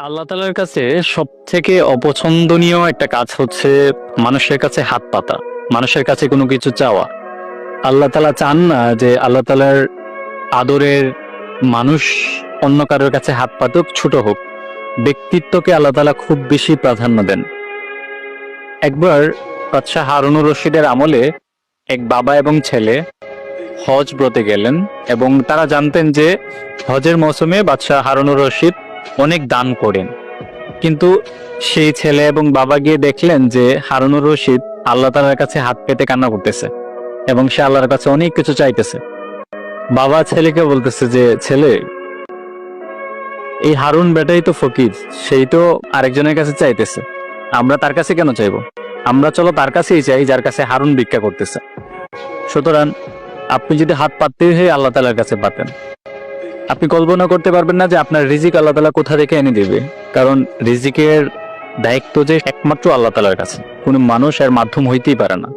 আল্লাহ তাআলার কাছে সবথেকে অপছন্দনীয় একটা কাজ হচ্ছে মানুষের কাছে হাত পাতা, মানুষের কাছে কোনো কিছু চাওয়া। আল্লাহ তাআলা চান না যে আল্লাহ তাআলার আদরের মানুষ অন্য কারোর কাছে হাত পাতুক, ছোট হোক। ব্যক্তিত্বকে আল্লাহ তাআলা খুব বেশি প্রাধান্য দেন। একবার বাদশাহ হারুনুর রশিদের আমলে এক বাবা এবং ছেলে হজ ব্রতে গেলেন এবং তারা জানতেন যে হজের মৌসুমে বাদশাহ হারুনুর রশিদ অনেক দান করেন। কিন্তু সেই ছেলে এবং বাবা গিয়ে দেখলেন যে হারুনুর রশিদ আল্লাহ তাআলার কাছে হাত পেতে কান্না করতেছে এবং সে আল্লাহর কাছে অনেক কিছু চাইতেছে। বাবা ছেলেকে বলতেছে যে, ছেলে, এই হারুন বেটাই তো ফকির, সেই তো আরেকজনের কাছে চাইতেছে, আমরা তার কাছে কেন চাইবো? আমরা চলো তার কাছেই চাই যার কাছে হারুন ভিক্ষা করতেছে। সুতরাং আপনি যদি হাত পাততেই হয়ে আল্লাহ তাআলার কাছে পাতেন, আপনি কল্পনা করতে পারবেন না যে আপনার রিজিক আল্লাহ তাআলা কোথা থেকে এনে দেবে। কারণ রিজিকের দায়িত্ব যে একমাত্র আল্লাহ তাআলার কাছে, কোনো মানুষ এর মাধ্যম হইতেই পারে না।